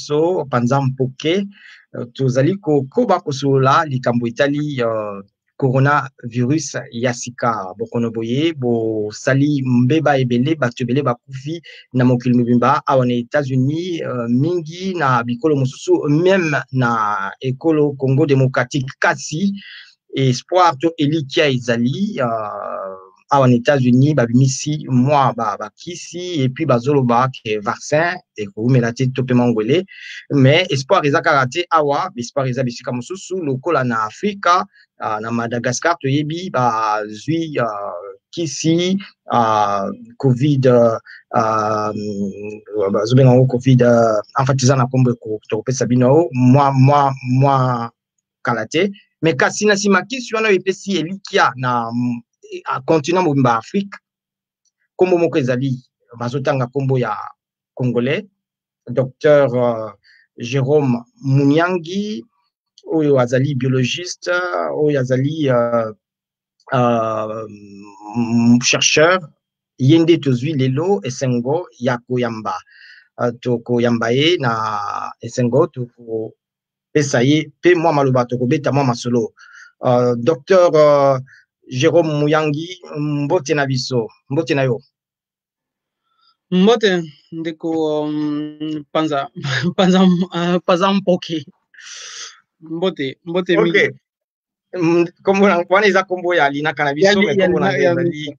biso panza mpoke tozali kokoba kosolola likambo etali coronavirus ya sika bokono boye bosali mbeba ebele bato ebele bakufi na mokili mobimba awa na États-Unis mingi na bikolo mosusu même na ekolo Congo démocratique kasi espoir to elikia ezali awa na États-Unis babimisi mwa bakisi et puis bazoloba ke vaccin ekoumela te to pe mangwele mais espoir eza kaka te awa espoir eza bisika mosusu lokola na Afrika na Madagascar toyebi bazwi kisi covid bazobenga ngo covid en fait eza na kombo tokopesa bino mwa kala te mais kasi na nsima kisi wana epesi elikia na continent mobimba Afrique kombo moko ezali bazotanga kombo ya congolais docteur Jérôme Munyangi oyo azali biologiste oyo azali chercheur yende tozwi lelo esengo ya koyamba tokoyamba ye na esengo tokopesa ye pe mwa maloba tokobeta mwa masolo docteur Jérôme Muyangi, mbote na biso, mbote na yo. Mbote ndeko panza mpoke. Mbote okay. Kombo na kwana eza kombo ya linaka na biso me kombo na ngezali.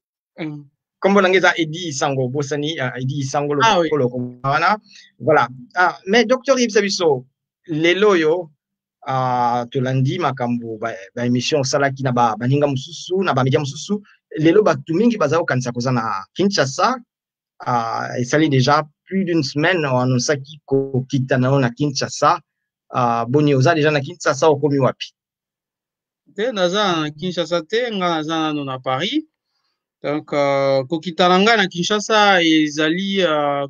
Kombo na ngeza Edi Isango bosani Edi Isango lokolo wana. Voilà. Mais docteur Yves Sabiso lelo yo tolandi makambo ba émission salaki na baninga mususu na bamedia mususu lelo batu mingi bazao kanisa koza na Kinshasa esali déjà plus d'une semaine on annonçaki ko kita na Kinshasa boni oza déjà na Kinshasa okomi wapi te naza na Kinshasa te nga naza na Paris donc kokita na nga na Kinshasa ezali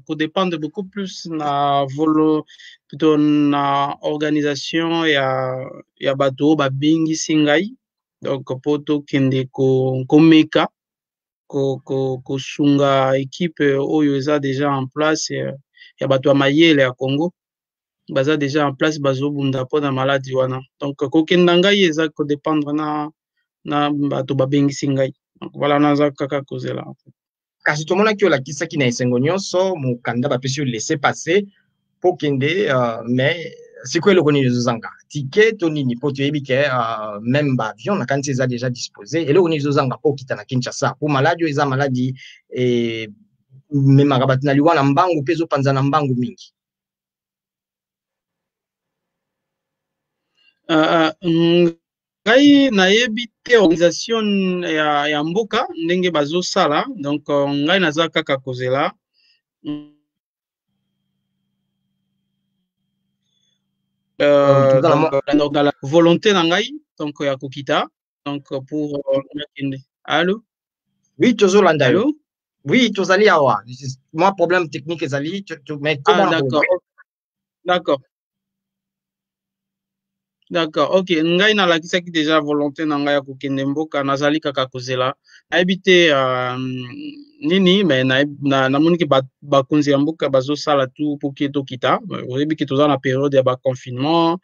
ko dépendre beaucoup plus na plutôt na organisation ya bato babengisi ngai donc poto kende komeka kosunga équipe oyo eza déjà en place ya bato ya mayele ya Congo baza déjà en place bazobunda mpona maladi wana donc kokenda ngai eza kodépendre na bato babengisi ngai donc voilà naza kaka kozela kasi tomonaki olakisaki na esengo nyonso mokanda bapesi yo laisser passer po kende mais sikoyo eloko nini ezozanga ticket to nini po toyebi ke même baavion na kanisi eza déjà disposé eloko nini ezozanga po okita na Kinshasa po maladi oyo eza maladi memaka bato na liwa na mbangu mpe ezopanza na mbangu mingi ngai nayebi te organisation ya mboka ndenge bazosala donc ngai naza kaka kozela donc la volonté na ngai donc ya kokita donc pour allô oui tozolanda yo oui tozali awa moi problème technique ezali mais comment d'accord ok ngai nalakisaki déjà volonté na ngai ya kokende mboka nazali kaka kozela nayebi te nini mais namoniki bakonzi ya mboka bazosala tout po ke tokita oyebi ke toza na période ya baconfinement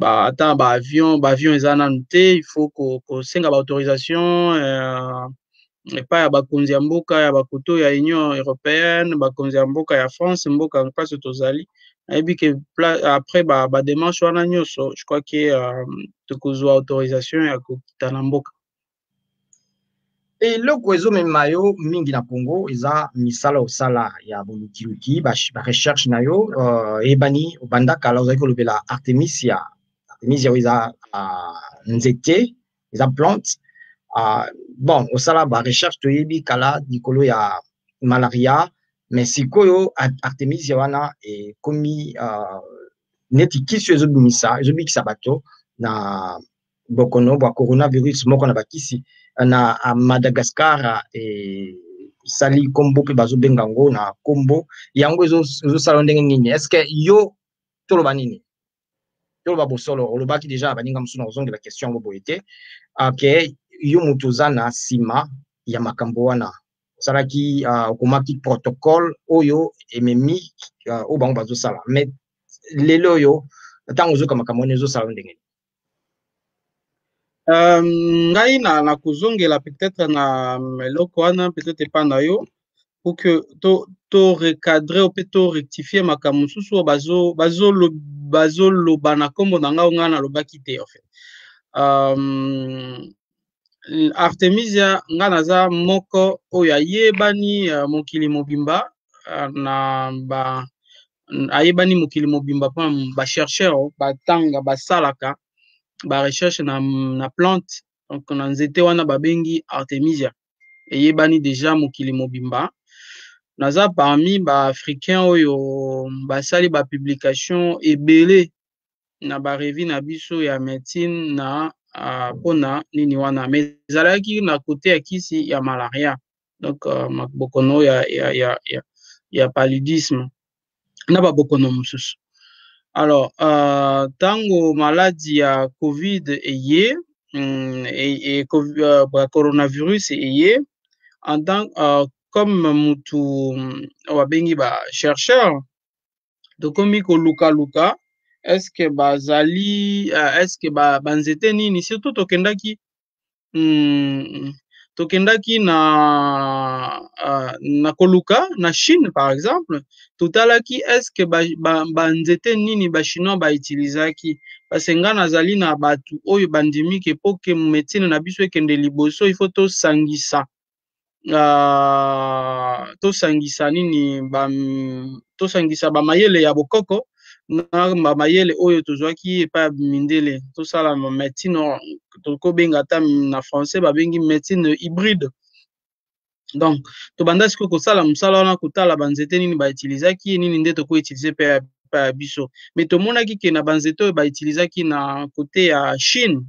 ata baavion eza nanu te il faut kosenga baautorisation epai ya bakonzi ya mboka ya bakoto ya Union européenne bakonzi ya mboka ya France mboka mpasi tozali nayebi ke après bademarche wana nyonso je crois que tokozwa autorisation ya kokita na mboka eloko ezomema yo mingi na Congo eza misala osala ya bolukiluki barecherche na yo ebani obanda kala ozali kolobela Artemisia oyo eza nzete eza plante bon osala barecherche toyebi kala likolo ya malaria mais sikoyo Artemisia wana ekomi neti kisi ezobikisa bato na bokono bwa coronavirus moko na bakisi na Madagascar sali kombo pe bazobenga ngo na kombo yango ezosala ndenge nini est-ce que yo toloba nini toloba bosolo olobaki déjà baninga musu na ozongela question ngo boyete ok yo mutu oza na nsima ya makambo wana osalaki okomaki protocole oyo ememi oyo bango bazosala mais lelo oyo ntango ozoka makambo wana ezosala ndenge ngai na kozongela peut-être na eloko wana peut-être epa na yo pour que to recadrer ou peut to rectifier makambo mosusu oyo bazoloba na nkombo na ngai ngai nalobaki te en fait. Artemisia nga naza moko oyo ayebani mokili mobimba ayebani mokili mobimba mpona bachercheur batanga basalaka barecherche na plante donc na nzete wana babengi Artemisia eyebani déjà mokili mobimba. Naza parmi baafricain oyo basali bapublication ebele na barevue na biso ya médecine na mpona nini wana mais ezalaki na kote ya kisi ya malaria donc bokono ya paludisme na babokono mosusu. Alors tango maladie ya covid eye coronavirus eye en tant comme mutu babengi ba chercheur tokomi koluka est-ce que bazali est-ce que banzete nini surtout tokendaki na koluka na Chine par exemple totalaki est-ce que banzete nini ba chinois ba utilizaki parce que nga nazali na batu oyo bandimi ke poke médecine na biso ekende liboso il faut tosangisa nini tosangisa bamayele ya bokoko na bamayele oyo tozwaki epa mindele tosala médecine tokobenga ata na français babengi médecine hybride. Donc tobanda siko kosala mosala wana kotala banzete nini bautilisaki nini nde tokoutilize mpe ya biso mais tomonaki ke na banzete oyo bautilisaki na kote ya Chine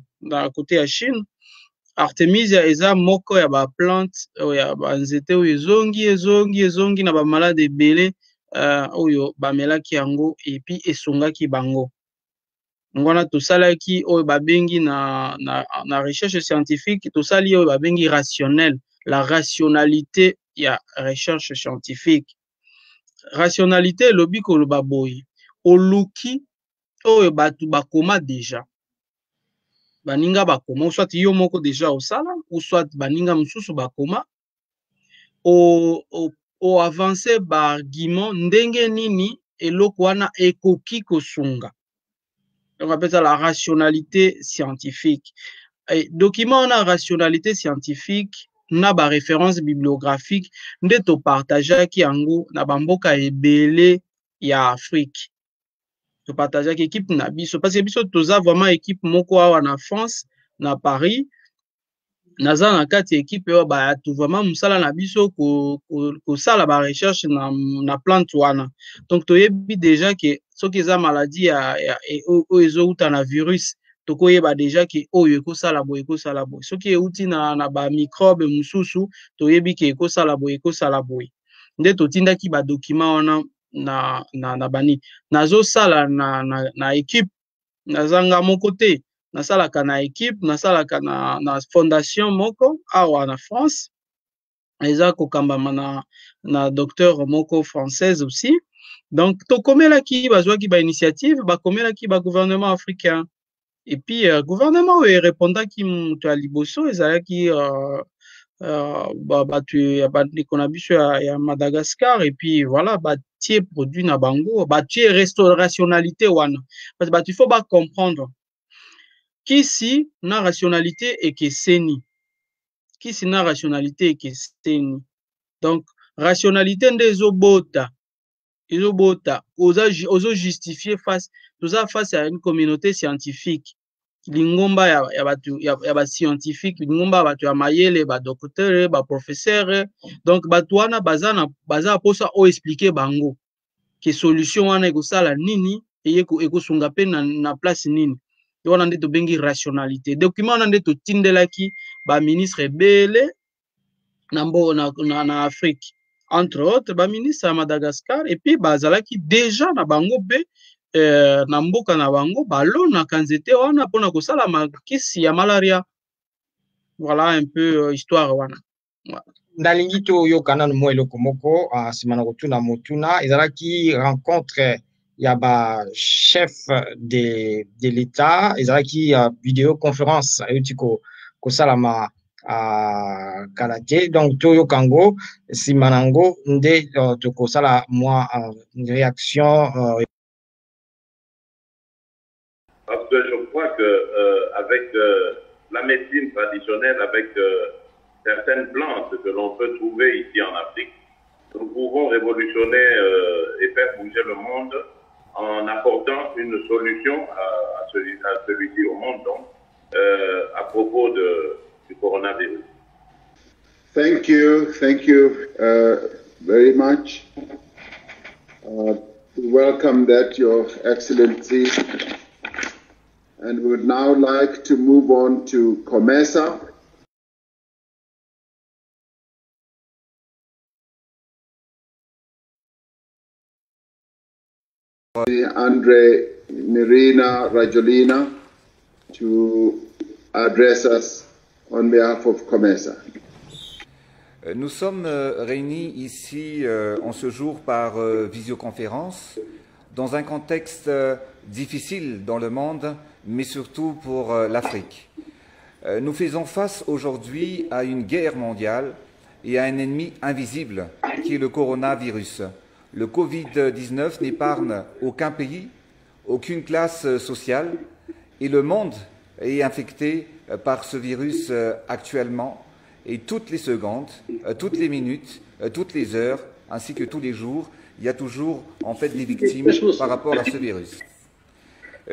Artemisia eza moko ya baplante ya banzete oyo ezongi na bamalade ebele oyo bamelaki yango epi esungaki bango. Ngwana tosalaki oyo babengi na recherche scientifique tosali oyo babengi rationnel, la rationalité ya recherche scientifique. Rationalité elobi koloba boye oluki oyo batu bakoma déjà baninga bakoma soit yo moko déjà osala ou soit baninga mosusu bakoma o avancer ba argument ndenge nini eloko wana ekoki kosunga. Donc on appelle ça la rationalité scientifique. Et document on a rationalité scientifique na ba référence bibliographique nde to partager ki yango na bamboka ebele ya Afrique. To partager ki équipe na biso parce que biso toza vraiment équipe moko awa na France na Paris naza na kati équipe oyo ba tout vraiment musala na biso ko sala ba recherche na plante wana. Donc toyebi déjà que soki eza maladie ya oyo ezouta na virus tokoyeba déjà ke oyo ekosala boye soki euti na ba microbe mususu toyebi ke ekosala boye nde totindaki ba document wana na bani nazo sala na équipe nazanga moko te nasalaka na équipe nasalaka na fondation moko awa na France eza kokambama na docteur moko française aussi. Donc tokomelaki bazwaki ba initiative bakomelaki ba gouvernement africain et puis gouvernement oyo répondaki mutu ya liboso ezalaki batu ya bandeko na biso ya Madagascar et puis voilà batie produit na bango batie rationalité wana parce que batu il faut ba comprendre kisi na rationalité ekeseni donc rationalité nde ezobota ozo justifier face à une communauté scientifique lingomba ya ba scientifique lingomba batu ya mayele ba docteur ba professeur donc batu wana baza posa o expliquer bango ke solution wana ekosala nini ekosunga pe na place nini wana nde tobengi rationalité. Document wana nde totindelaki ba ministre ebele na Afrique entre autres ba ministre ya Madagascar et puis bazalaki déjà na bango pe na mboka na bango balonaka nzete wana mpona kosala makisi ya malaria. Voilà un peu histoire wana. Ndalingi toyoka nanu mwa eloko moko nsima na kotuna motuna ezalaki rencontre il y a ba chef de l'État, ezalaki vidéoconférence euti kosalama kala te. Donc toyo kango nsima nango nde tokosala mwa réaction. Parce que je crois que avec la médecine traditionnelle, avec certaines plantes que l'on peut trouver ici en Afrique, nous pouvons révolutionner et faire bouger le monde en apportant une solution à celui-ci au monde, donc, à propos du coronavirus. Thank you very much. Welcome that, Your Excellency. And we would now like to move on to COMESA. Andre Mirina Rajolina to address us on behalf of COMESA. Nous sommes réunis ici en ce jour par visioconférence dans un contexte difficile dans le monde, mais surtout pour l'Afrique. Nous faisons face aujourd'hui à une guerre mondiale et à un ennemi invisible qui est le coronavirus. Le Covid-19 n'épargne aucun pays, aucune classe sociale et le monde est infecté par ce virus actuellement. Et toutes les secondes, toutes les minutes, toutes les heures, ainsi que tous les jours, il y a toujours en fait des victimes par rapport à ce virus.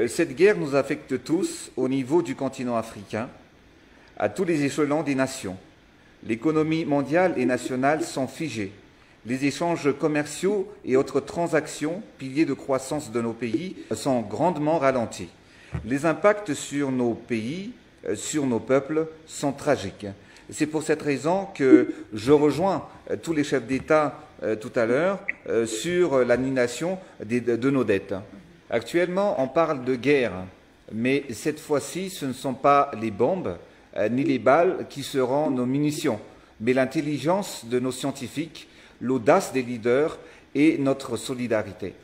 Cette guerre nous affecte tous au niveau du continent africain, à tous les échelons des nations. L'économie mondiale et nationale sont figées. Les échanges commerciaux et autres transactions, piliers de croissance de nos pays, sont grandement ralentis. Les impacts sur nos pays, sur nos peuples, sont tragiques. C'est pour cette raison que je rejoins tous les chefs d'État tout à l'heure sur l'annulation de nos dettes. Actuellement, on parle de guerre, mais cette fois-ci, ce ne sont pas les bombes ni les balles qui seront nos munitions, mais l'intelligence de nos scientifiques, l'audace des leaders et notre solidarité.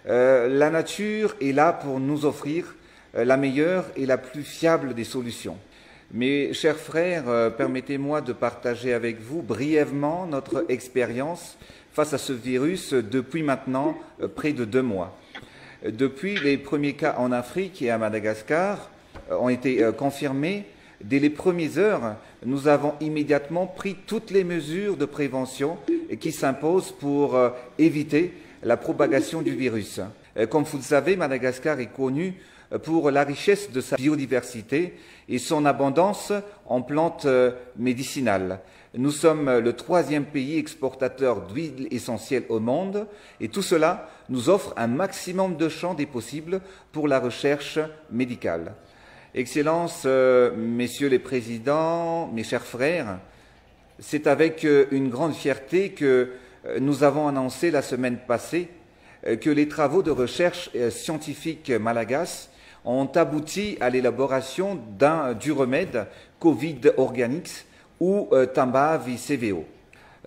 La nature est là pour nous offrir la meilleure et la plus fiable des solutions. Mes chers frères, permettez-moi de partager avec vous brièvement notre expérience face à ce virus depuis maintenant près de 2 mois. Depuis les premiers cas en Afrique et à Madagascar ont été confirmés, dès les premières heures, nous avons immédiatement pris toutes les mesures de prévention qui s'imposent pour éviter la propagation du virus. Comme vous le savez, Madagascar est connu pour la richesse de sa biodiversité et son abondance en plantes médicinales. Nous sommes le 3e pays exportateur d'huile essentielle au monde et tout cela nous offre un maximum de champs des possibles pour la recherche médicale. Excellences, Messieurs les Présidents, mes chers frères, c'est avec une grande fierté que nous avons annoncé la semaine passée que les travaux de recherche scientifique malagasy ont abouti à l'élaboration du remède Covid Organics ou Tamba-VCVO.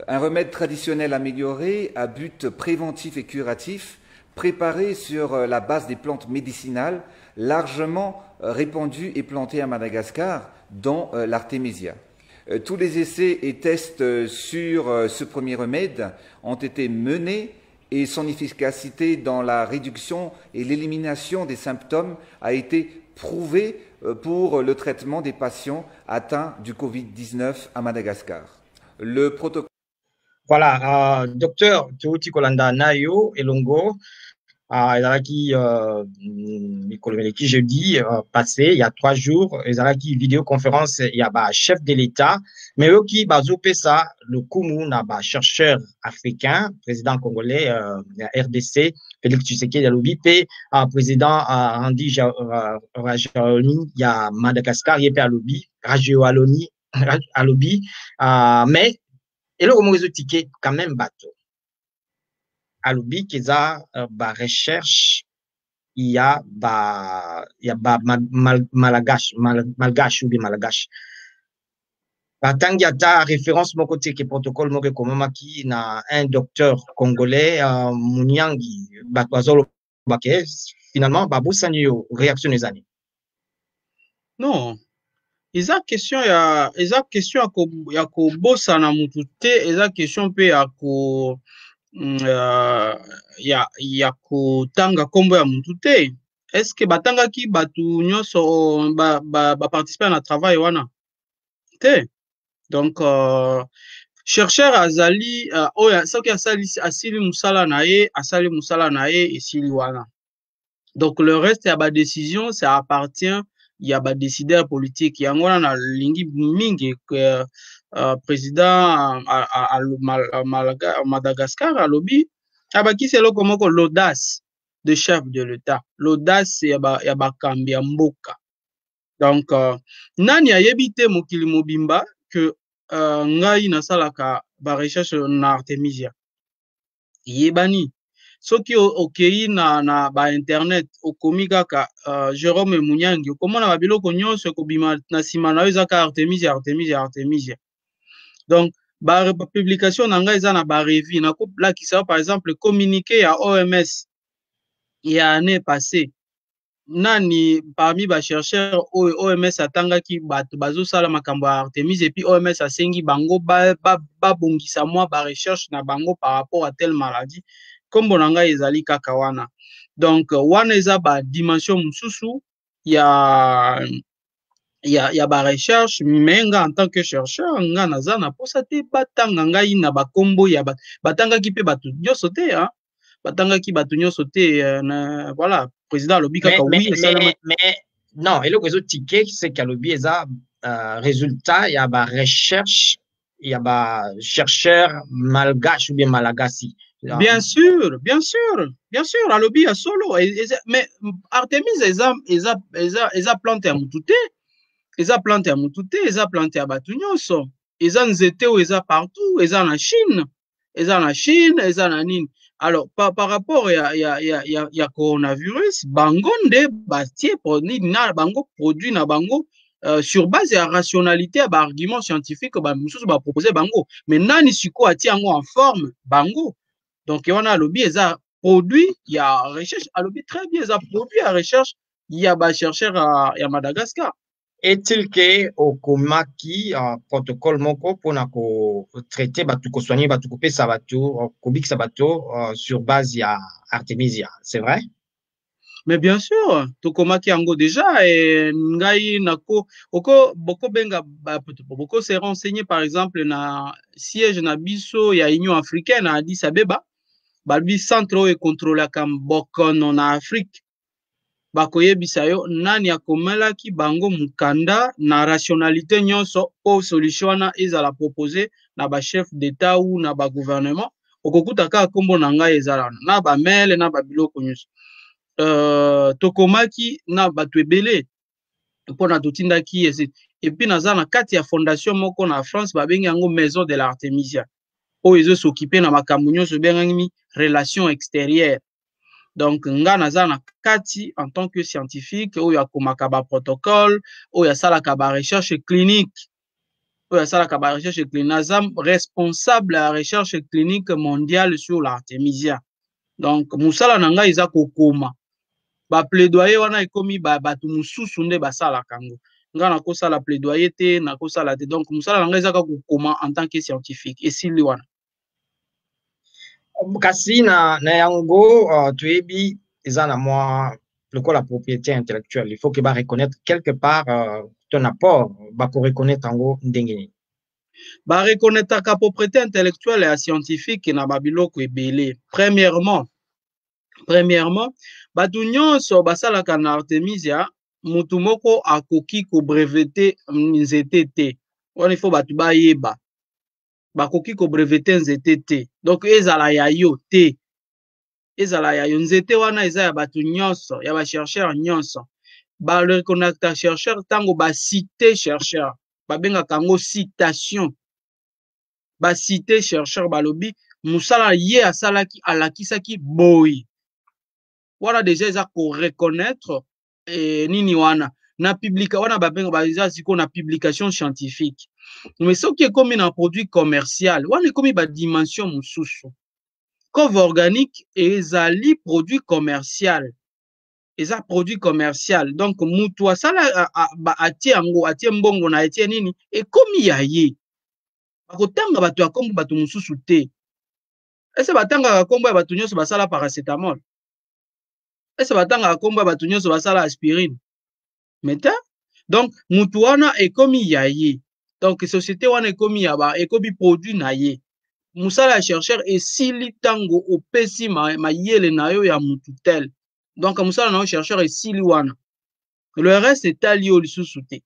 Un remède traditionnel amélioré à but préventif et curatif, préparé sur la base des plantes médicinales largement répandues et plantées à Madagascar, dont l'artémisia. Tous les essais et tests sur ce premier remède ont été menés et son efficacité dans la réduction et l'élimination des symptômes a été prouvée pour le traitement des patients atteints du Covid-19 à Madagascar. Le protocole... Voilà, docteur Touti Kolanda Nayo Elongo, ezalaki jeudi passé, il y a 3 jours, ezalaki vidéoconférence, il y a chef de l'État, mais oki bazopesa le kumu na chercheur africain, président congolais RDC, Félix Tshisekedi alobi pe président Randi Rajoelina ya Madagascar yepe alobi Rajoelina alobi mais eloko moko ezotike quand même bato alobi keza recherche il y a malgache ou bien malgache batangi ata référence moko te ke protocole moko ekomamaki na un docteur congolais Munyangi bato bazolo finalement babosani yo réaction les années. Non. Eza question ya kobosa na mutu te, eza question pe ya kotanga kombo ya mutu te. Est-ce que batangaki batu nyonso ba participer na travail wana te? Donc chercheur azali oya soki asili musala na ye, asali musala na ye esili wana. Donc le reste ya ba décision ça appartient ya ba décideur politique. Yango wana na lingi mingi que président à Madagascar alobi abakisi eloko moko l'audace de chef de l'État, l'audace ya ba kambi ya mboka. Donc nani ayebi te mokili mobimba que ngai nasalaka ba recherche na Artemisia yebani soki okei na ba internet okomi kaka Jérôme Munyangi okomona ba biloko nyonso ekobima na sima na yo ezaka Artemisia. Donc ba publication na ngai eza na ba revue na kolakisa par exemple communiqué ya OMS ya année passée. Nani parmi ba chercheurs OMS atangaki bato bazosala makambo ya Artemisia et puis OMS asengi bango ba bongisa moi ba recherche na bango par rapport à telle maladie comme bonanga ezali kaka wana. Donc wana eza ba dimension mususu ya ba recherche mais nga en tant que chercheur nga naza na posa te batanga ngai na bakombo ya batangaki pe bato nyonso te hein, batangaki bato nyonso te voilà président alobi kaka oui mais non eloko ezo ticket c'est qu'alobi eza résultat ya ba recherche ya ba chercheur malgache ou bien malagasi. Bien sûr, alobi ya solo mais Artemis eza plante ya mutu te, eza plante ya mutu te, eza plante ya bato nyonso, eza nzete o eza partout, eza na Chine, eza na nini. Alors par rapport ya coronavirus bango nde batie na bango produit na bango sur base ya rationalité ya ba argument scientifique ba mususu ba proposer bango, mais nani siko atie yango en forme bango. Donc wana alobi eza produit ya recherche, alobi très bien eza produit ya recherche ya ba chercheur ya Madagascar. Est-il que okomaki protocole moko pona ko traiter batu ko soigner batu ko pesa batu ko bikisa batu sur base ya Artemisia, c'est vrai? Mais bien sûr, tokomaki yango déjà et ngai nako boko benga boko se renseigner par exemple na siège na biso ya Union africaine à Addis Abeba, balbi centre et contrôler kam bokono na Afrique. Bakoyebisa yo nani akomelaki bango mukanda na rationalité nyonso po solution wana ezala proposer na ba chef d'état ou na ba gouvernement okokuta ka kombo na ngai ezala na ba mail na ba biloko nyonso. Tokomaki na bato ebele mpona totindaki et puis naza na kati ya fondation moko na France babengi yango Maison de l'Artemisia oyo ezosokipe na makambo nyonso bengami relation extérieure. Donc nga naza na kati en tant que scientifique oyo akomaka ba protocole oyo asalaka ba recherche clinique naza responsable ya recherche clinique mondiale sur l'Artemisia. Donc musala na ngai eza kokoma ba plaidoyer wana ekomi bato mususu nde basalaka yango nga nakosala plaidoyer te nakosala te. Donc musala na ngai eza kokoma en tant que scientifique esili wana. Kasi na yango toyebi eza na mwa lokola propriété intellectuelle, il faut que ba reconnaître quelque part ton apport bako reconnaître yango ndenge nini. Ba reconnaître ka propriété intellectuelle ya scientifique na babiloko ebele. Premièrement bato nyonso basalaka na Artemisia mutu moko akoki ko breveter nzete te. Wana il faut bato bayeba bakoki ko breveter nzete te. Donc ezala ya yo te, ezala ya yo nzete wana eza ya bato nyonso ya ba chercheur nyonso. Ba reconnaître chercheur tango ba citer chercheur babengaka yango citation, ba citer chercheur balobi musala ye asalaki alakisaki boy. Wana déjà eza ko reconnaître nini wana na publika wana babenga baza siko na publication scientifique. Mais soki ekomi na produit commercial wana ekomi ba dimension mususu. Cove organique ezali produit commercial. Eza produit commercial. Donc, mutu asala atie ango, atie mbongo na atie nini, et komi ya ye. Bakotanga batu ya kombo batu mususu te. Ese batanga ya kombo ya batu nyonso basala paracetamol. Ese batanga ya kombo ya batu nyonso basala aspirine. Meta? Donc, mutu wana ekomi ya ye. Donc, société wana ekomi ya ba, ekomi produit na ye. Musala ya chercheur esili tango opesi mayele na yo ya mutu tel. Donc, musala na yo chercheur esili wana. Le reste est allié au lisusu te.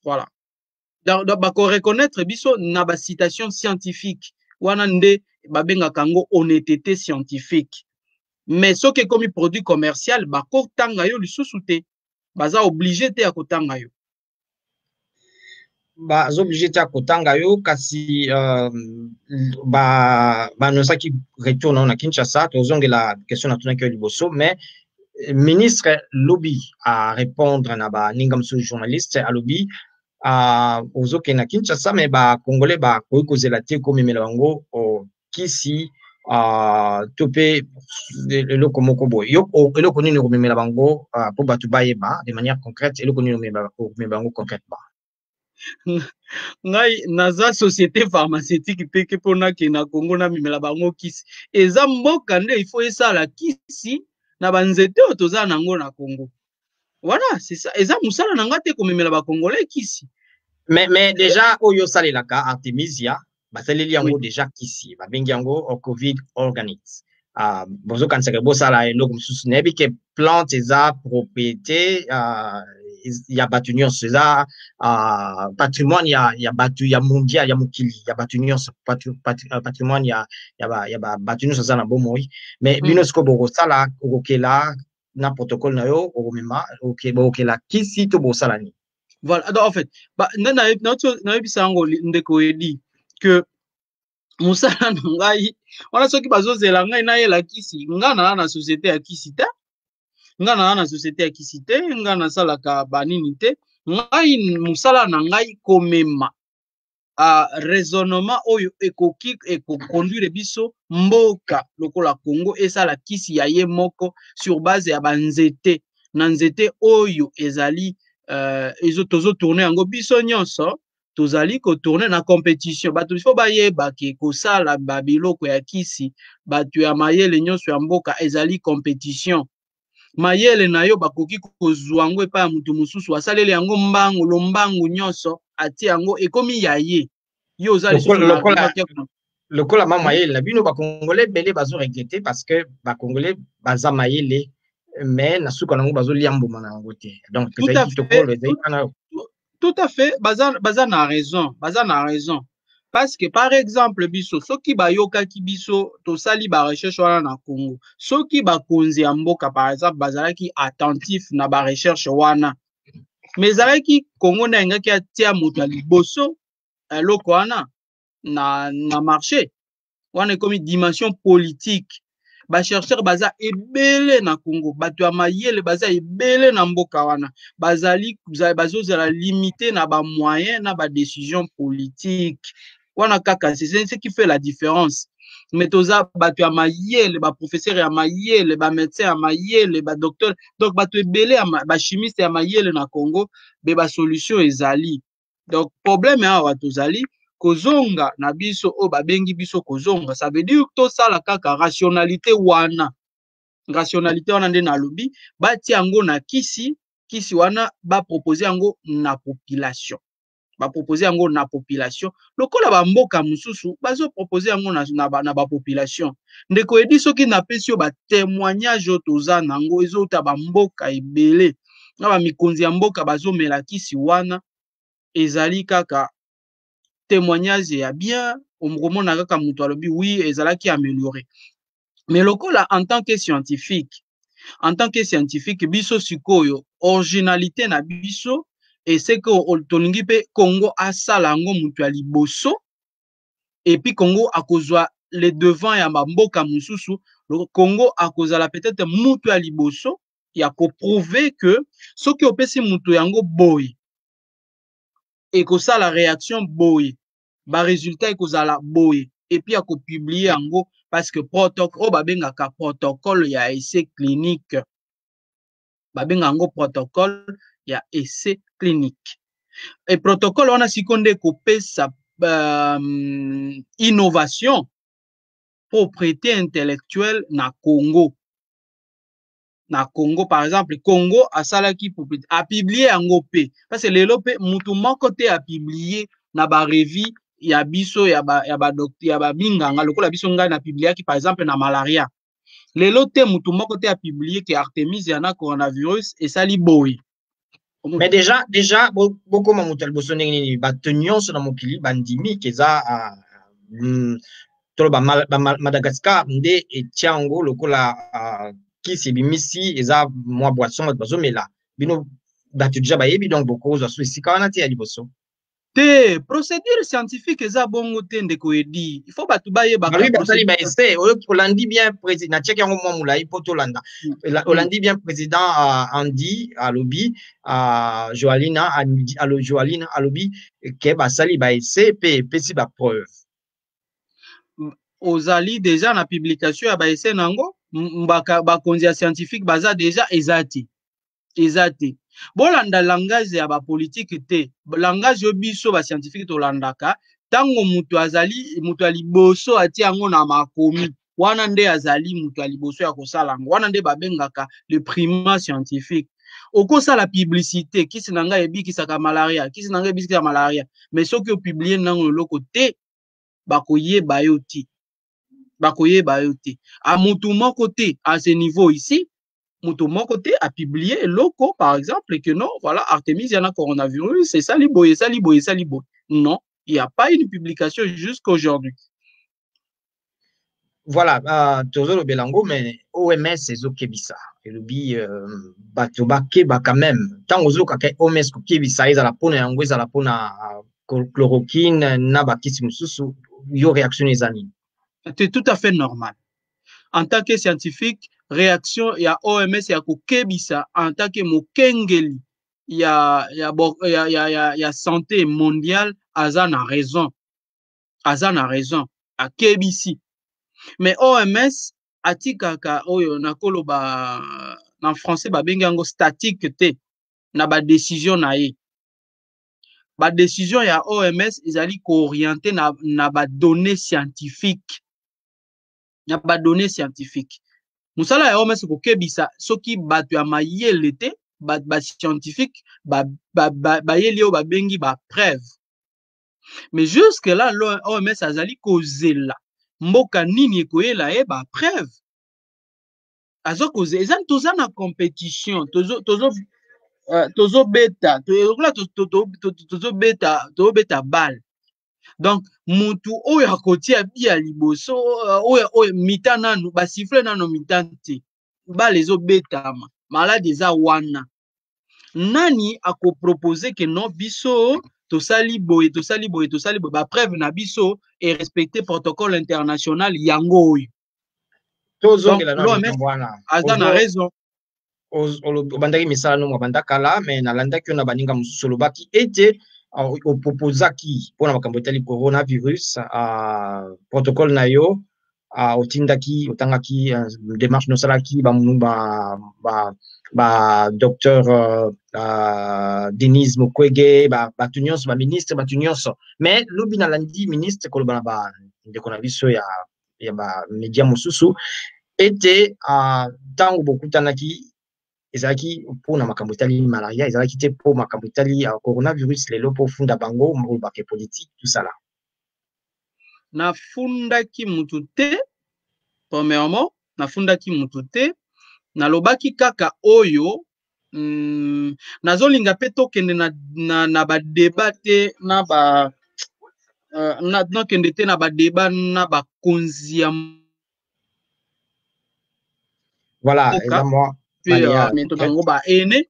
Voilà. Donc, bako reconnaître biso na ba citation scientifique. Wana nde babenga kango honnêteté scientifique. Mais ce qui est comme produit commercial, bako tanga yo lisusu te. Baza obligé te ya kotanga yo. Baza obligé te ya kotanga yo kasi nosa qui retourne na Kinshasa, tozonge la question na tunaki yo liboso, mais ministre lobby à répondre na ba ningamsu journaliste à lobby ozoke na Kinshasa, mais ba congolais ba kokozela te komemela bango kisi topé eloko moko boy yo eloko nini komemela bango po batu bayeba de manière concrète, eloko nini komemela bango concrètement. Ngai naza société pharmaceutique te ke pona ke na Congo na mimela bango kisi eza mboka nde il faut esala kisi na banzete otoza nango na Congo. Voilà, c'est ça. Eza musala nanga te komemela ba congolais kisi. Mais déjà oyo salelaka Artemisia basaleli yango déjà kisi babengi yango Covid organics. Bozo kansaka bosala eloko mususu nebi ke plante eza propriété ya batu nyonso eza patrimoine ya batu ya mondial ya mokili ya batu nyonso patrimoine ya batu nyonso eza na bomoi. Mais bino siko bokosala okokela na protocole na yo okomema okokela kisi to bosala ni. Voilà, donc en fait, na bisango ndeko edi que musala ngai wana soki bazozela ngai na yela kisi ngana na société ya kisi te ngana na société ya kisi te ngana salaka banini te ngai musala na ngai komema raisonnement oyo ekoki conduire biso mboka lokola Congo esala kisi ya ye moko sur base ya banzete na nzete oyo ezali tozo tourner yango biso nyonso tozali ko tourner na compétition bato ifo bayeba ke kosala babiloko ya kisi bato ya mayele nyonso ya mboka ezali compétition mayele na yo bakoki kozwa yango epa ya mutu mususu asaleli yango mbangu lombangu nyonso atie yango ekomi ya ye yo ozali lokola ma mayele na bino bakongolais bele bazo regretter parce que bakongolais baza mayele mais na suka nango bazo liambuma na yango te. Donc tout à fait baza na raison parce que par exemple biso soki bayoka ki biso tosali ba recherche wana na Congo soki bakonzi ya mboka par exemple bazalaki attentif na ba recherche wana mais zalaki Congo na ngaki atia moto liboso eloko wana na marché wana comme dimension politique ba chercheur baza ebele na Congo bato ya mayele baza ebele na mboka wana bazozala limité na ba moyens na ba décision politique wana kaka c'est ce qui fait la différence. Mais toza bato ya mayele ba professeur ya mayele ba médecin ya mayele ba docteur donc bato ebele ba chimiste ya mayele na Congo be ba solution ezali. Donc problème awa tozali kozonga na biso o babengi biso kozonga ça veut dire to sala kaka rationalité wana nde na lobi bati yango na kisi wana ba proposer yango na population lokola ba mboka mususu bazo proposer yango na ba population ndeko edi soki na pesi yo ba témoignage toza nango ezota ba mboka ebele na ba mikonzi ya mboka bazo mela kisi wana ezali kaka témoignage ya bien omomona kaka mutu alobi oui ezalaki amélioré. Mais lokola en tant que scientifique biso sikoyo originalité na biso et c'est que tolingi pe Congo asala ngo mutu ya liboso et puis Congo akozwa les devants ya mboka mususu Congo akozala peut-être mutu ya liboso ya ko prouver que soki opesi mutu yango boy et que ça la réaction boy ba résultat ekozala boy et puis à publier yango parce que protocole babengaka protocole ya essai clinique babengango protocole ya essai clinique et protocole wana sikonde kopesa innovation propriété intellectuelle na Congo. Na Congo, par exemple, Congo a salaki propriété, a publié en OP. Parce que lelo pe, mutu moko te a publié na ba revue, ya biso, ya ba docteur, ya ba binganga, lokola biso nga na publié ki, par exemple, na malaria. Lelo te, mutu moko te a publié ki Artemis yana coronavirus et sali boy. Mais déjà, beaucoup de gens qui ont battu sur mokili bandimi keza tolo Madagascar nde etiango lokola kisi bimisi eza mwa boisson bazo mela bino battu déjà bayebi donc beaucoup zo sika wana te ya liboso te procédure scientifique eza bongo te ndeko edi il faut batu bayeba ba basali ba essai olandi bien président check yango mwa mulai poto landa olandi bien président Andy alobi Joalina alobi ke basali ba essai pe pesi ba preuve ozali déjà na publication ya ba essai nango bakonzi ya scientifique baza déjà ezati bolanda langage ya ba politique te langage yo biso ba scientifique tolandaka tango mutu aliboso ati yango na makomi wana nde azali mutu aliboso ya kosala ngo wana nde babengaka le primat scientifique okosala publicité kisi nanga ebikisaka malaria kisi nanga ebikisaka malaria mais soki o publier nango loko te bakoyeba yo te a mutu moko te à ce niveau ici mutu moko te a publié loko par exemple que non voilà Artemis yana coronavirus c'est ça liboye non il n'y a pas une publication jusqu'aujourd'hui voilà tozo belango mais OMS ezokebisa elobi bato bakeba quand même tango ozokaka OMS kokebisa ezala pona yango ezala pona chloroquine na bakisi mususu yo réaction ezani c'est tout à fait normal en tant que scientifique réaction ya OMS ya kokebisa en tant que mokengeli ya santé mondiale aza na raison akebisi mais OMS atikaka oyo nakoloba en français babengi yango statique te na ba décision na ye ba décision ya OMS ezali koorienter na ba données scientifiques musala ya OMS kokebisa soki bato ya mayele te ba scientifique bayeli oyo babengi ba preuve mais jusque là l'OMS azali kozela mboka nini ekoyela ye ba preuve azokoze ezani toza na compétition tozobeta balle donc mutu oyo akotia bia liboso oyo mita nanu basifle nano mita te balle ezobetama malade eza wana nani akopropose ke non biso tosali boye ba preuve na biso et respecter protocole international yango oyo tozongela aza na raison obandaki misala no bandakala mais nalandaki na baninga mususu olobaki ete opropozaki mpona makambo etali coronavirus protocole na yo otangaki démarche nosalaki docteur Denis Mukwege bato nyonso baministre bato nyonso mais lobi nalandi ministre koloba na bandeko na biso ya bamedia mosusu ete ntango bokutanaki ezalaki mpona makambo etali malaria ezalaki te mpo makambo etali coronavirus lelo mpo ofunda bango molobaka politique tout ça là nafundaki mutu te premièrement nafundaki mutu te nalobaki kaka oyo nazolinga pe tokende na badeba te nakende te na badeba na bakonzi ya voilà eza moi maintenant ba ene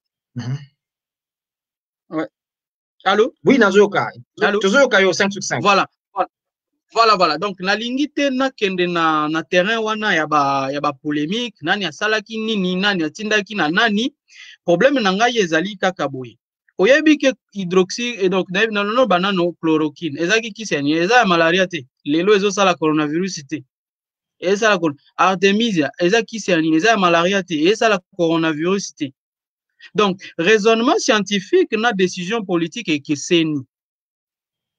ouais allô oui nazoyoka tozoyoka yo 5 sur 5 voilà donc nalingi te nakende na terrain wana ya ba polémique nani asalaki nini nani atindaki na nani problème na ngai ezali kaka boye oyebi ke hydroxy et donc non banano chloroquine ezaki kiseni eza ya malaria te lelo ezosala coronavirus te Et ça la Artemisia, et ça qui c'est un malaria, et ça la coronavirus. Donc, raisonnement scientifique, na décision politique et que c'est nous.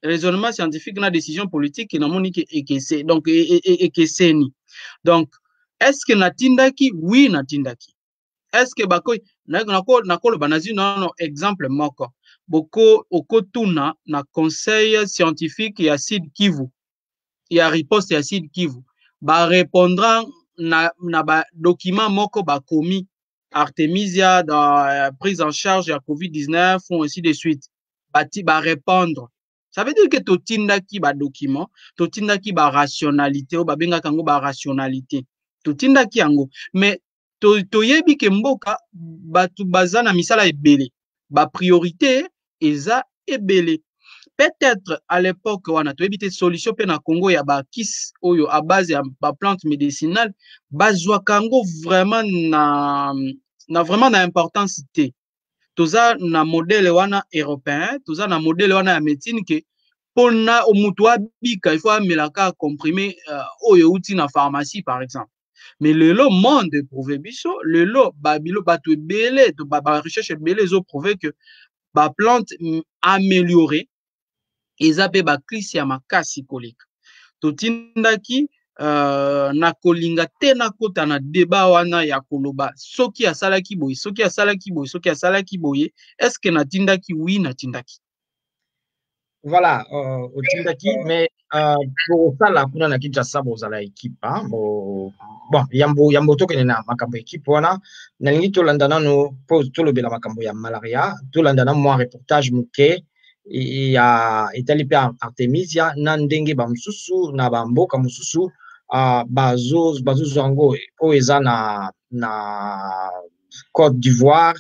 Raisonnement scientifique, na décision politique et na monique et que c'est donc et que c'est nous. Donc, est-ce que natindaki? Oui, natindaki. Est-ce que bakoy nakolo banazi non exemple moko boko okotuna na conseil scientifique ya Sud Kivu ya riposte ya Sud Kivu ba répondra na ba document moko ba komi Artemisia dans prise en charge ya COVID-19 ou ainsi de suite ba répondre. Ça veut dire que totindaki ba document, totindaki ba rationalité ou ba benga kango ba rationalité. Totindaki yango mais toyebi ke mboka batu bazana misala ebele ba priorité eza ebele. Peut-être à l'époque wana toyebi te solution pe na Congo ya ba kis oyo à base ya ba plante médicinale bazwa kango vraiment na vraiment na importance te. Toza na modèle wana européen, toza na modèle wana ya médecine que pona omutu abika il faut amelaka comprimé oyo uti na pharmacie par exemple. Mais le monde prouvé biso, le babilo batu belé, ba recherche belé zo prouvé que ba plante améliorée ezape ba klisi ya makasi koleka. Totindaki na kolinga te na kota na débat wana ya koloba soki asalaki boye, soki asalaki boye, soki asalaki boye, est-ce que natindaki? Oui, natindaki. Voilà, otindaki, mais pour ça là kuna na Kinshasa bozala équipe hein, bon yambo tokene na makambo équipe wana na lingi tolandana no pose tolobela makambo ya malaria tolandana mwa reportage muke ya etali pe Artemisia na ndenge ba mususu na ba mboka mususu bazo zango o eza na Côte d'Ivoire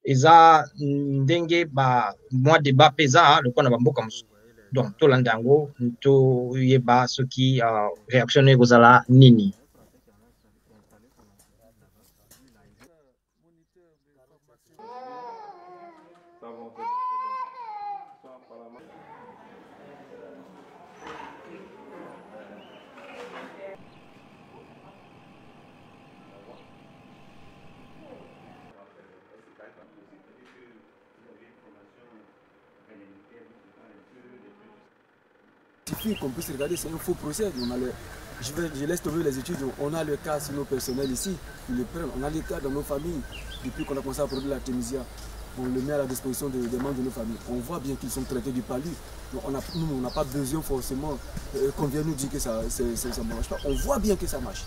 eza ndenge ba mwa débat peza le kona ba mboka mususu. Donc tolanda yango to yeba soki réaction ekozala nini. Qu'on puisse regarder, c'est un faux procès. Je laisse tomber les études, on a le cas sur nos personnels ici, ils le prennent, on a les cas dans nos familles, depuis qu'on a commencé à produire l'Artemisia, on le met à la disposition des membres de nos familles. On voit bien qu'ils sont traités du palu, donc nous on n'a pas besoin forcément qu'on vienne nous dire que ça ne marche pas, on voit bien que ça marche.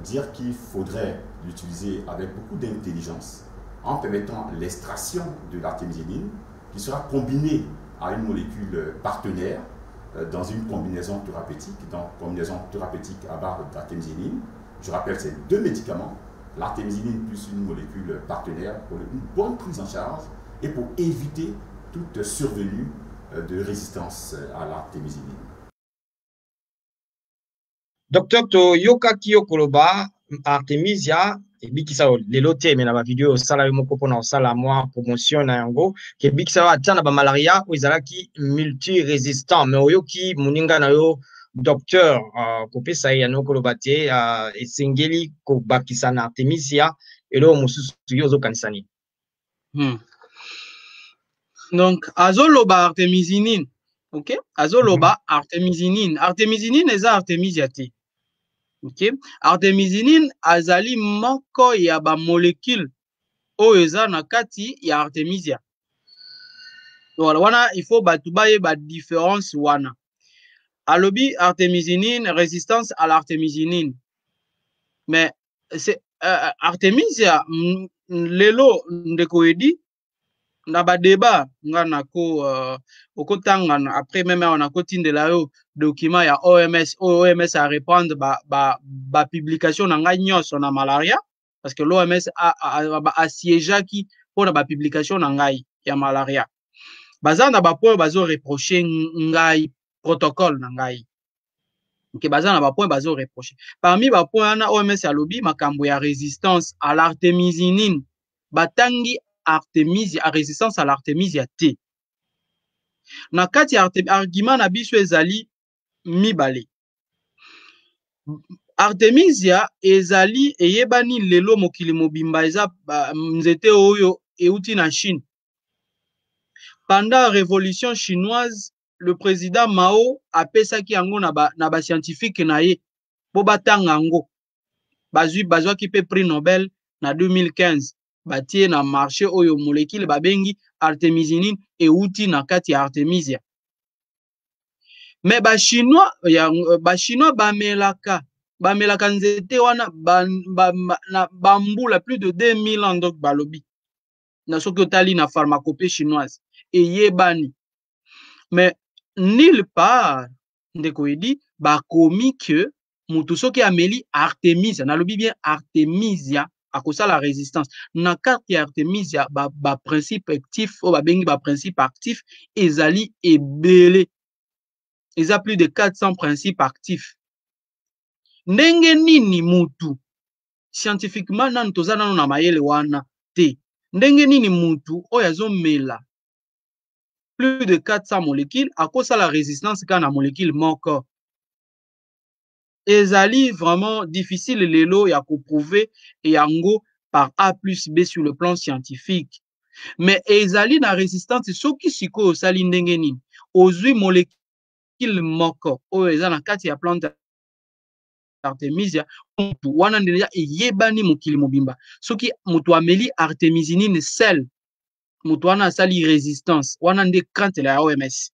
Dire qu'il faudrait l'utiliser avec beaucoup d'intelligence, en permettant l'extraction de l'artémisinine, qui sera combinée à une molécule partenaire, dans une combinaison thérapeutique, à base d'artémisinine. Je rappelle, c'est deux médicaments, l'artémisinine plus une molécule partenaire pour une bonne prise en charge et pour éviter toute survenue de résistance à l'artémisinine. Docteur Toyoka Kiyokoloba, Artemisia, et bikisa lelo te me na ba vidéo sala yo moko pona sala moi promotion na yango ke bikisa atana ba malaria o ezalaki multi résistant mais oyoki muninga na yo docteur kopesa ya no koloba te esengeli ko bakisa na Artemisia elo mususu yo zo kanisani. Donc azoloba artemisinine, OK, azoloba artemisinine eza Artemisia te. OK, artemisinine azali moko ya ba molécule oyo eza na kati ya Artemisia. Voilà, wana il faut batubaye ba différence wana. Alobi artemisinine résistance à l'artemisinine. Mais c'est Artemisia lelo ndeko edi na ba débat ngana ko okotanga après même on a kotindela yo document ya OMS à répondre ba publication na nga nyonso na malaria parce que l'OMS a siégé qui pour na ba publication na ngai ya malaria baza na ba point bazo reprocher ngai protocole na ngai que baza na ba point bazo reprocher parmi ba point na OMS ya lobby makambo ya résistance à l'artemisinine batangi Artemisia, résistance à l'artemisia T. Na kati argument na biso ezali mibale. Artemisia ezali eyebani lelo mokili mobimba eza nzete oyo euti na Chine. Pendant la révolution chinoise, le président Mao apesaki yango na ba scientifique na ye po batanga yango. Bazwaki pe prix Nobel na 2015 batie na marché oyo molécule babengi artemisinine euti na kati ya Artemisia. Mais ba chinois bamelaka nzete wana bambula plus de 2000 ans donc balobi. Na soki otali na pharmacopée chinoise eyebani. Mais nulle part ndeko edi bakomi que mutu soki ameli Artemisia, nalobi bien Artemisia akosa la résistance. Na carte ya Artemisia ba principe actif o babengi ba principe actif ezali ebele. Eza plus de 400 principes actifs. Ndenge nini mutu scientifiquement nanu toza nanu na mayele wana te. Ndenge nini mutu oyo azomela plus de 400 molécules à cause de la résistance quand la molécule moko. Ezali vraiment difficile lelo ya ko prouver et yango par A plus B sur le plan scientifique. Mais ezali na résistance soki siko osali ndenge nini ozwi molécule moko oyo eza na kati ya plante Artemisia mutu wana ndeja eyebani mokili mobimba soki mutu ameli artemisinine sel mutu wana asali résistance wana nde crainte la OMS.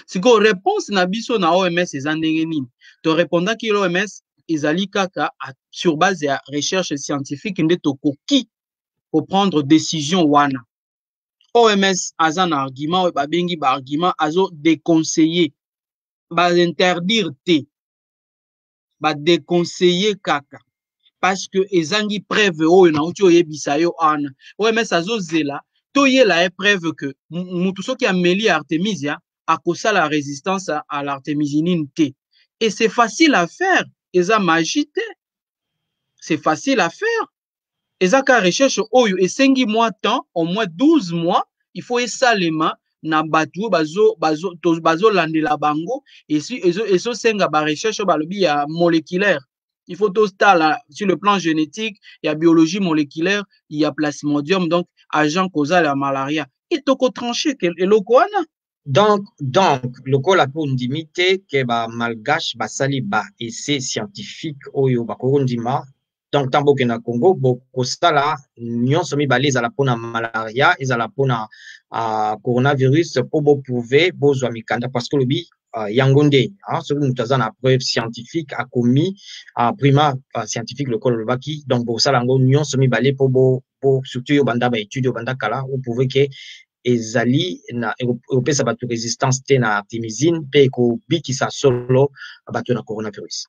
Siko réponse na biso na OMS eza ndenge nini to répondaki l'OMS ezali kaka sur base ya recherche scientifique nde tokoki pour prendre décision wana. OMS aza na argument babengi ba argument azo déconseiller ba interdire te ba déconseiller kaka parce que ezangi preuve oyo na uti oyebisa yo ana OMS azo zela to yela e preuve que mutu soki ameli Artemisia akosa la résistance à l'artemisinine T. Et c'est facile à faire. Eza magie te. C'est facile à faire. Eza ka recherche oyo esengi mois temps, au moins 12 mois, il faut esalema na batu bazo landela bango et si eso senga ba recherche balobi ya moléculaire. Il faut tout ça sur le plan génétique, il y a biologie moléculaire, il y a plasmodium donc agent causal à malaria. Et toko tranché et lokoana. Donc, le col a pour limiter que ba malgache ba sali ba essai scientifique oyo ba korondima donc tambo ke na Congo boko sala nyonso mibale za la pona malaria et za la pona coronavirus pour bo prouver bozwa mikanda parce que le bi yangonde hein ce que nous na preuve scientifique a commis prima scientifique le col baki donc bo sala ngo nyonso mibale pour bo surtout yo banda ba étude yo banda kala ou prouver que ezali na européen bato résistance te na artemisine pe ko bikisa solo bato na coronavirus.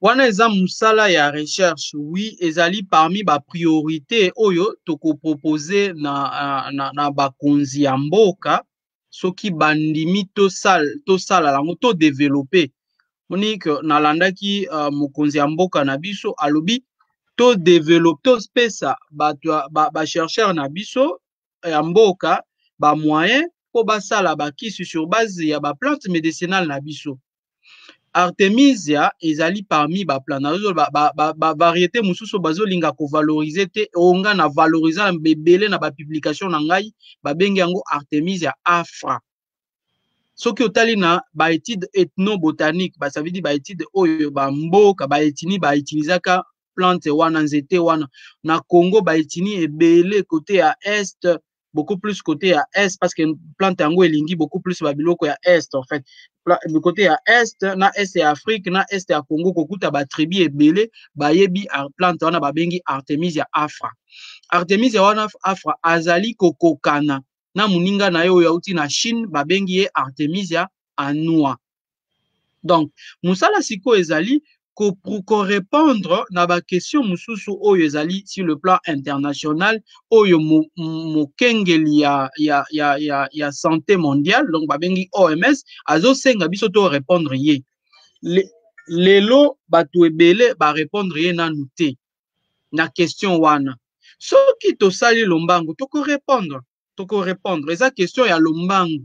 Wana eza musala ya recherche oui ezali parmi ba priorité oyo toko proposer na bakonzi ya mboka soki bandimi to sala lango to développer monique na landaki mokonzi ya mboka na biso alobi to développer to spesa ba chercheur na biso ya mboka ba moyen po basala bakisi sur base ya ba plante médicinale na biso. Artemisia ezali parmi ba plante ba variété mususu bazolinga ko valoriser te onga na valoriser na bebele na ba publication na ngai ba bengi yango Artemisia afra. Soki otali na ba étude ethnobotanique ba ça veut dire ba étude oyo ba mboka ba etini ba utilisaka plante wana nzete wana na Congo ba etini ebele côté à est beaucoup plus côté à est parce que plante yango elingi beaucoup plus ba biloko ya est en fait le côté à est na est ya Afrique na est ya Congo kokuta ba tribu ebele ba yebi plante wana ba bengi Artemisia afra. Artemisia wana afra azali kokokana na muninga na yo yauti na Chine ba bengi ye Artemisia annua. Donc musala siko ezali pour répondre na ba question mususu oyo ezali sur le plan international oyo mokengeli ya santé mondiale donc ba bengi OMS azo senga biso to répondre ye lelo batu ebele ba répondre ye nanu te na question wana soki to sali lombango toko répondre eza question ya lombango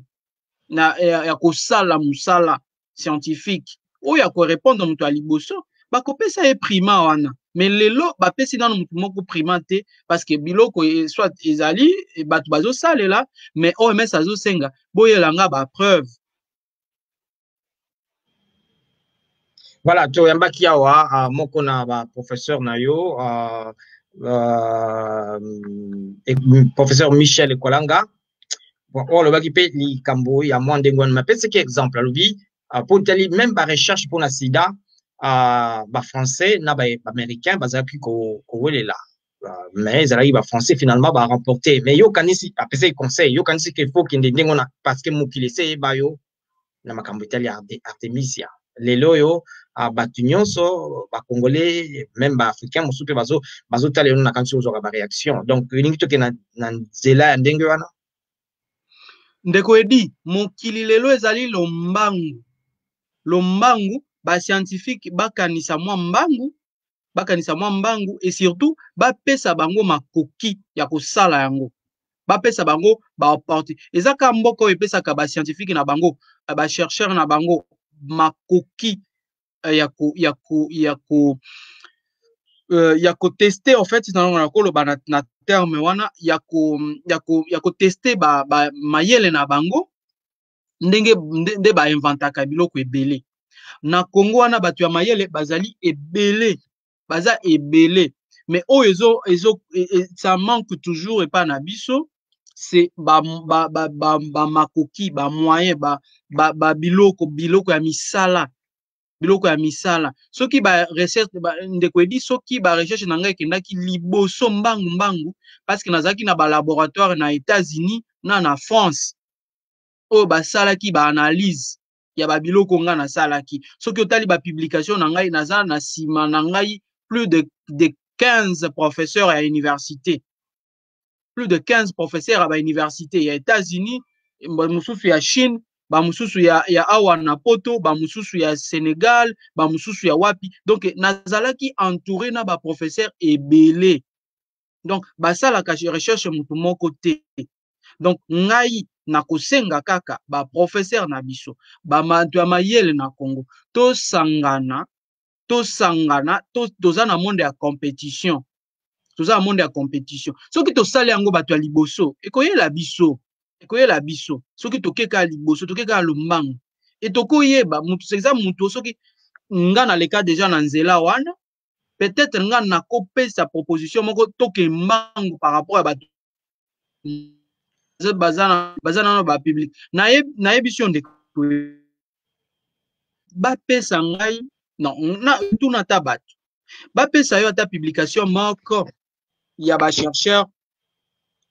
na ya kosala musala scientifique oyo akorépondre moto ya liboso bakopesa ye prima wana mais lelo bapesi nano moto moko prima te parce que biloko soit ezali bato bazosalela mais OMS azosenga boyelanga bapreuve. Voilà, toyambaki awa moko na ba professeur na yo professeur Michel Ekolanga on lobaki pe likambo ya mwa ndenge wana mapesi ki exemple alobi po tali même ba recherche pour na sida ba français na ba américain bazaki ko welela mais ezalaki ba français finalement ba remporté mais yo kanisi apesi conseil yo kanisi que faut kende ndenge wana parce que mokili se ba yo na makambo etali Artemisia lelo yo batu nyonso ba congolais même ba africain mosusu pe bazo tala yo na kanisi ozwa ba réaction donc elingi toke na nzela ya ndenge wana ndeko edi mokili lelo ezali lombangu ba scientifique bakanisa mwa mbangu et surtout bapesa bango makoki ya kosala yango bapesa bango ba porte ezaka mboko epesaka ba scientifique na bango ba chercheur na bango makoki ya ko tester en fait na koloba na terme wana ya ko tester ba mayele na bango ndenge nde ba inventaka biloko ebele na Congo wana bato ya mayele bazali ebele baza ebele mais oyo ça manque toujours et pas na biso c'est ba makoki ba moyen ba biloko ya misala soki ba recherche ndeko edi soki ba recherche na ngai kendaki liboso mbangu parce que nazaki na ba laboratoire na États-Unis na France o basalaki ba analyse ya ba biloko nga na salaki soki otali ba publication na ngai naza na sima na ngai plus de 15 professeurs à université plus de 15 professeurs à université ya États-Unis mususu ya Chine ba mususu ya awa na poto ba mususu ya Sénégal ba mususu ya wapi donc nazalaki entouré na ba professeurs ebele donc basalaka recherche mutu moko te donc ngai na kosenga kaka ba professeur na biso ba mantu ya mayele na Congo tosangana toza na monde ya compétition soki tosali yango bato ya liboso ekoyela biso soki tokeka liboso tokeka lombangu etokoyeba mutu eza mutu soki nga na leka déjà na nzela wana peut-être nga na kopesa proposition moko toke mbangu par rapport à bato bazana na ba public na ebision de bapesa ngai non na tuna tabato bapesa yo ata publication moko ya ba chercheur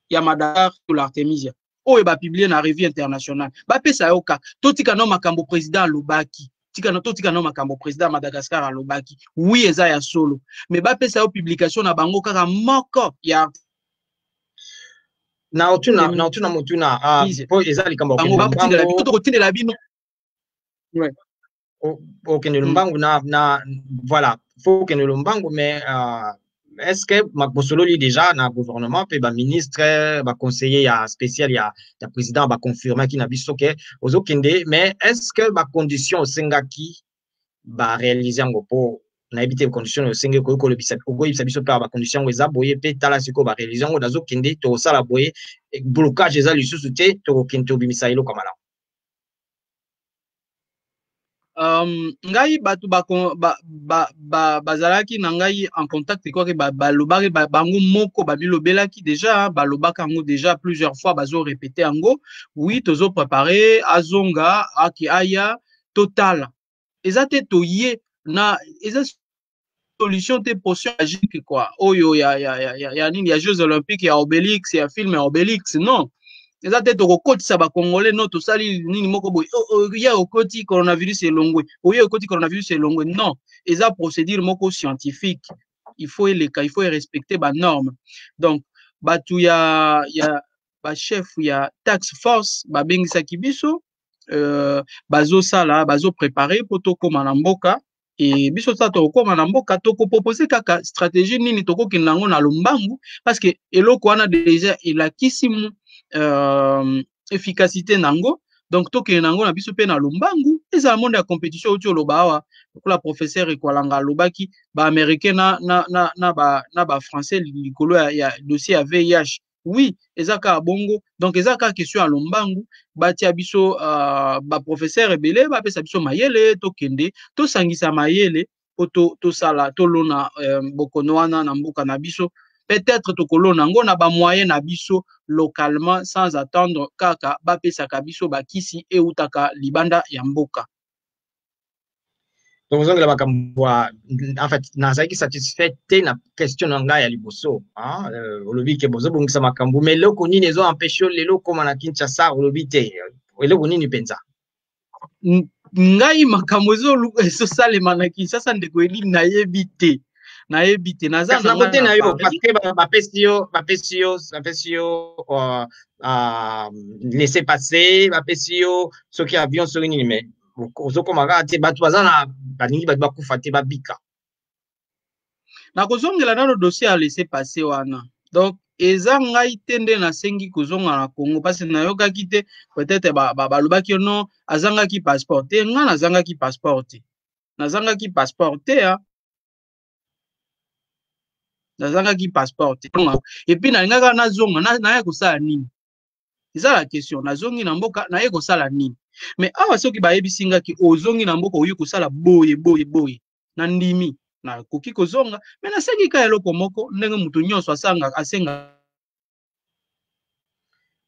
ya Madagascar to l'Artemisia oyo ba publier na revue internationale bapesa yo ka totika no makambo président Lobaki totika no makambo président Madagascar alobaki oui eza ya solo mais bapesa yo publication na bango kaka moko ya na otuna po eza likambo to kotindela bino ouais okende lombangu na voilà faut que lombangu mais est-ce que makosololi déjà na gouvernement pe ba ministre ba conseiller ya spécial ya président ba confirmer ki na biso ke ozokende mais est-ce que ba condition sengaki ba réaliser ngo po na ebite condition osenge ko lebisa biso pa ba condition eza boye pe tala siko ba réaliser ngo dazokende to sala boye blocage eza lisusu te to kente obimisa ilo kamala ngai batu bazalaki na ngai en contact quoi que balobaki bango moko babilobelaki déjà balobaka ngo déjà plusieurs fois bazo répéter ngo oui tozo préparer azonga aki aya total ezate toye na eza solution te potion magique quoi oyo ya nini ya Jeux olympiques ya Obélix ya film ya Obélix non ezate to kokotisa ba congolais no to sali nini moko boy ya okoti coronavirus elongwe oyo okoti coronavirus elongwe non eza procédure moko scientifique il faut respecter ba norme donc batu ya ba chef ya task force ba bengisa kibiso bazo préparer pour to koma na mboka et biso sa to koma na mboka to ko proposer kaka stratégie nini to ko kinango na lombangu parce que eloko wana déjà elakisimu efficacité nango donc tokende nango na biso pe na lombangu eza monde ya compétition uti oloba awa lokola professeur ekwalanga alobaki baaméricain na ba français likolo ya dossier ya VIH. Oui, eza kaka bongo, donc eza kaka question ya lombangu batia biso baprofesseur ebele bapesa biso mayele tokende tosangisa mayele po tosala tolona bokono wana na mboka na biso. Peut-être tokolona ngo na ba moyen na biso localement sans attendre kaka bapesaka biso bakisi eutaka libanda ya mboka. Donc vous avez en fait nazaki satisfait na question nanga ya liboso hein olobi ke bozo bongisa makambo mais loko nini ezo empêcher lelo koma na Kinshasa olobi te eloko nini penza ngai makambo ezo salema na Kinshasa ndeko eli nayebi te naza na côté na yo parce que bapesi yo laisser passer bapesi yo soki avion soki nini mais ozokomaka te bato baza na baningi bato bakufa te babika nakozongela nano dossier ya laisser passer wana donc eza ngai te nde nasengi kozonga na Congo parce que nayokaki te peut-être balobaki non azangaki passeport te nga nazangaki passeport te nazangaki passeport te et puis nalingaka nazonga naye kosala nini eza la question nazongi na mboka naye kosala nini mais awa soki bayebisingaki ozongi na mboka oyi kosala boye na ndimi na koki kozonga mais nasengi ka eloko moko ndenge mutu nyonso asenga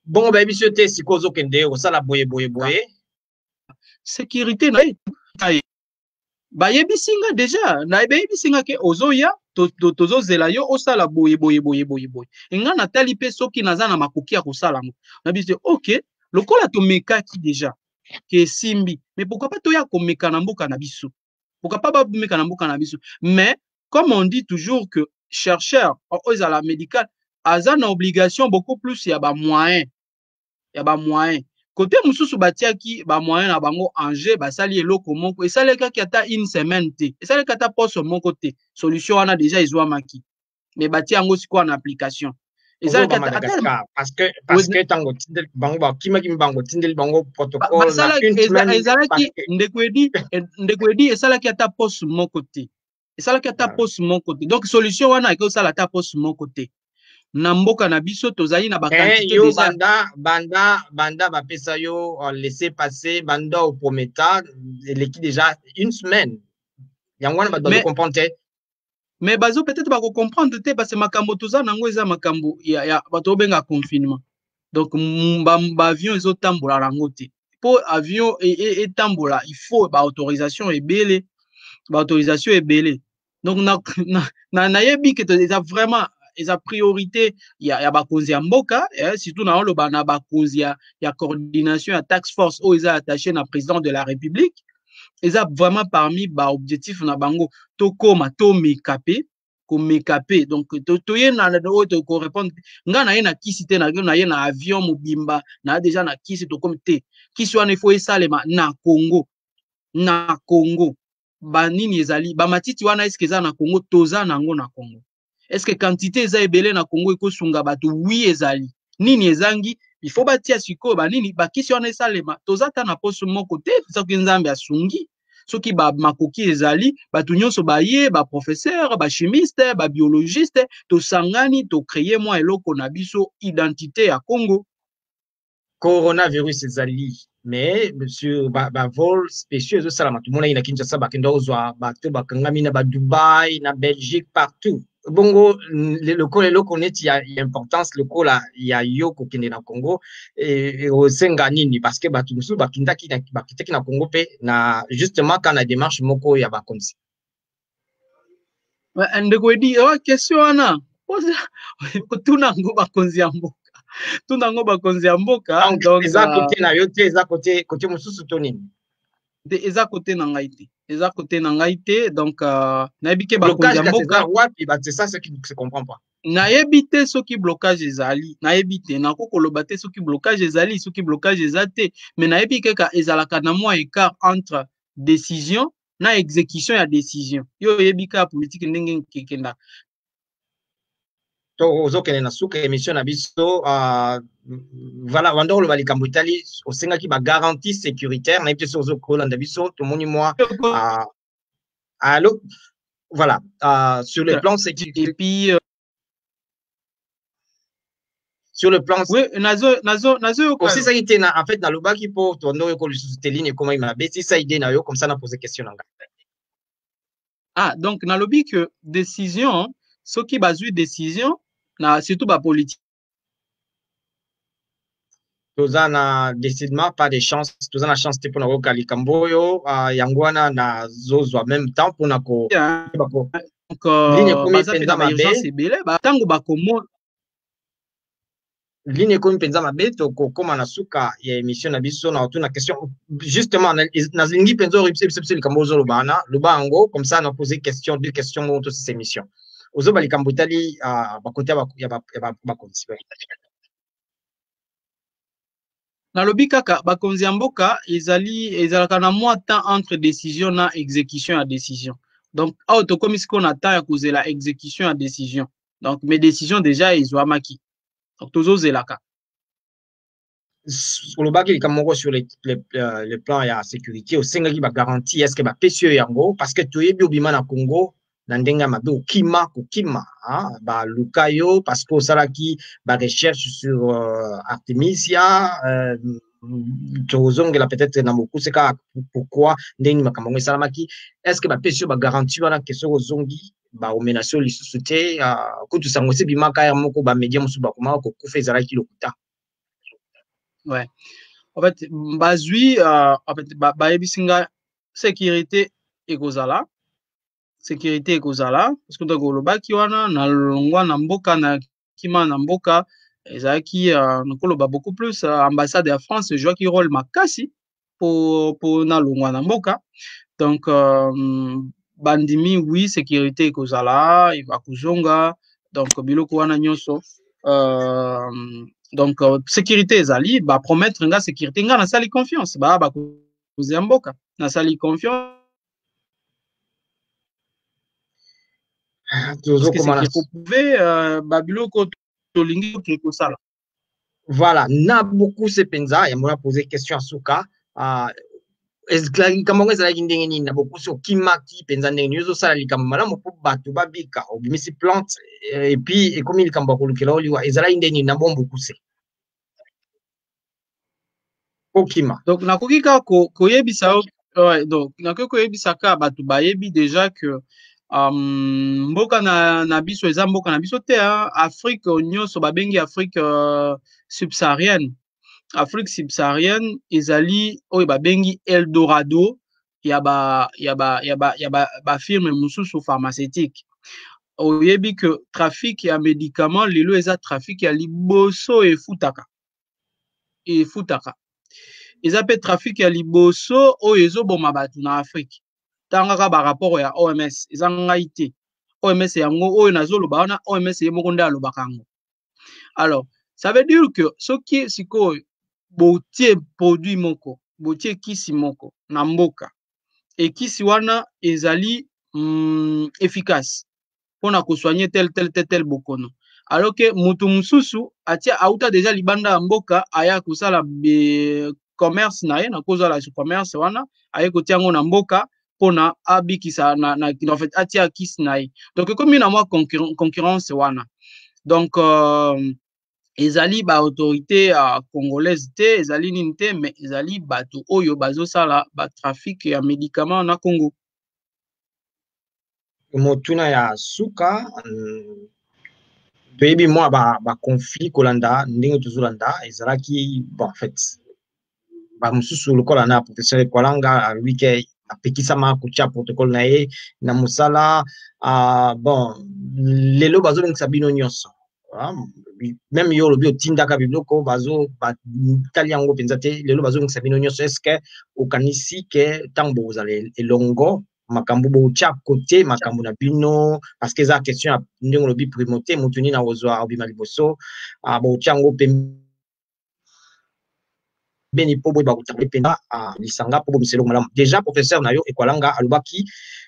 bongo bayebiso te siko ozokende kosala boye sécurité na ye bayebisinga déjà na bayebisinga ke ozoya tozozela yo osala boye enga natali pe soki naza na makoki ya kosala ngo na biso ok lokola tomekaki déjà ke simbi mais pourquoi pas toya komeka na mboka na biso mais comme on dit toujours que chercheur aux à la médicale aza na obligation beaucoup plus ya ba moyen côté mususu batiaki ba moyen na bango Angers basali eloko moko esaleka ki ata une semaine te esaleka ata poste moko te solution wana déjà ezwamaki mais batia yango siko na application esaleka ata parce que tango tindel bango ba kimaki bango tindel bango protocole na une semaine ezalaki ndekwedi esalaki ata poste moko te donc solution wana ke osala ata poste moko te na mboka na biso tozali na bakantité yo banda bapesa yo laisser passer banda au prometa leki déjà une semaine yango wana bato comprendre te mais bazo peut-être bako comprendre te parce que makambo toza nango eza makambo ya bato benga confinement donc ba avion ezotambola nango te po avion etambola il faut ba autorisation ebele donc na yebi que eza vraiment eza priorité ya bakonzi ya mboka surtout na oloba na bakonzi ya coordination ya task force o eza attaché na président de la République eza vraiment parmi ba objectif na bango tokoma to mekape donc toye na to ko répondre nga na ye na kisi te na ye na avion mobimba na déjà na kisi to comme te kisi wana il faut esalema na Congo banini ezali ba matiti wana est-ce que eza na Congo toza nango na Congo est-ce que quantité eza ebele na Congo ekosunga bato oui ezali nini ezangi il faut batia siko ba nini bakisi wana esalema toza ta na poste moko te soki nzambe asungi soki ba makoki ezali bato nyonso baye ba professeur ba chimiste ba biologiste to sangani to créer moi eloko na biso identité ya Congo coronavirus ezali mais monsieur ba vol spéciaux zo salama tout monde ina Kinshasa bakenda ozwa bato bakangami na ba Dubai na Belgique partout bongo le connaît ya importance le kola ya yo kokende na Congo et au senganini parce que batu musu bakindaki na Congo pe na justement quand la démarche moko ya ba konsi ndeko di question wana tuna ngo bakonzi ya mboka donc eza côté na yo te eza côté mususu to nini eza côté na ngai te donc nayebi ba bakonzi ya mboka wapi c'est ça ce qui ne se comprend pas nayebi te soki blocage ezali nayebi te nakokoloba te soki blocage ezali soki blocage ezate mais nayebi kaka ezalaka na mwa écart entre décision na exécution ya décision yo yebi ka politique ndenge kekenda ozokende na suka émission na biso voilà wando lo bali kambutali osenga ki ba garantie sécuritaire na yebite so ozokolanda biso tomoni moi allô voilà sur le plan sécurité et puis sur le plan oui nazo aussi ça été en fait dans le bas qui pour tourner école Susteline comment il m'a bêti ça idée na yo comme ça na poser question nanga donc na lobby que décision ce qui basé décision na surtout ba politique tozana décidement pas de chance tozana chance te pona ko kalikambo yo yangwana na zozo en même temps pona ko donc baza na urgence ebele ba tango ba komo ligne komi penza mabe to koma na suka ya émission na biso na tuna question justement na zingi penzo ripse likambo zo lobana lobango comme ça na poser question deux questions mo to cette émission ozo balikambo tali ba côté ya ba konsibe na lobi kaka bakonzi ya mboka ezalaka na mwa temps entre décision na exécution ya décision donc awa tokomi sikoyo na temps ya kozela exécution ya décision donc mes décisions déjà ezwamaki donc tozozelaka olobaki likambo moko sur le plan ya sécurité osengaki ba garantie est-ce que ba PCE yango parce que toyebi obima na Congo na ndenge mabe kokima ba lukayo parce que osalaki ba recherche sur Artemisia tozongela peut-être na mokuseka pourquoi ndenge makambo esalamaki est-ce que ba PCE ba garantie wana question ozongi ba omenation lisusu te kutu sango se bimaka ya moko ba media musu ba koma ko kufa ezalaki lokuta ouais en fait bazui en fait ba yebisinga sécurité ekozala sécurité ekozala parce que donc olobaki wana na longwa na mboka na kima na mboka ezalaki nakoloba beaucoup plus ambassade ya France jouaki rôle makasi pour na longwa na mboka donc bandimi oui sécurité ekozala va kuzonga donc biloko wana nyonso donc sécurité ezali ba promettre nga sécurité nga na sali confiance ba kozia mboka na sali confiance voilà na beaucoup se penza ya mona poser question asuka likambo ezalaki ndenge nini na beaucoup so kimaki penza ndenge nini ozosala likambo malamu po bato babika obimisi plante et puis ekomi likambo ya kolukela oliwa ezalaki ndenge nini na bombuku se okima donc nakoki kaka koyebisa donc nakoki koyebisaka bato bayebi déjà que mboka na biso eza mboka na biso te Afrique nyonso babengi Afrique subsaharienne Afrique subsaharienne ezali oyo babengi Eldorado ya ba firme mususu pharmaceutique oyebi que trafic ya médicament lelo eza trafic ya liboso efutaka eza pe trafic ya liboso oyo ezoboma bato na Afrique tangaka ba rapport ya OMS eza ngai te OMS yango oyo nazoloba wana OMS ye moko nde alobaka yango alors ça veut dire que soki sikoyo botie produit moko botie kisi moko na mboka et kisi wana ezali efficace pona ko soigner tel bokono alors que mutu mususu atia auta déjà libanda ya mboka aya kusala commerce na ye na kozala su commerce wana aye kotiango na mboka pona abikisa na en fait atia kisi na ye donc comme na moi concurrence wana donc ezali ba autorité congolaise te ezali nini te mais ezali bato oyo bazosala ba trafic ya médicament na Congo motuna ya suka toyebi mwa ba conflit kolanda ndenge tozolanda ezalaki bon en fait ba mususu lokola na professeur Kwalanga wike apekisama kucha protocole na ye na musala bon lelo bazolingisa bino nyonso même yo lobi otindaka biloko bazo batali yango penza te lelo bazolingisa bino nyonso est-ce que okanisi ke tango bozala elongo makambo bocha côté makambo na bino parce que eza question ya ndenge lobi primauté mutuni na ozwa obima liboso bocha yango beni po boy bakutable penda lisanga po bomiselo malamu déjà professeur na yo Ekwalanga alobaki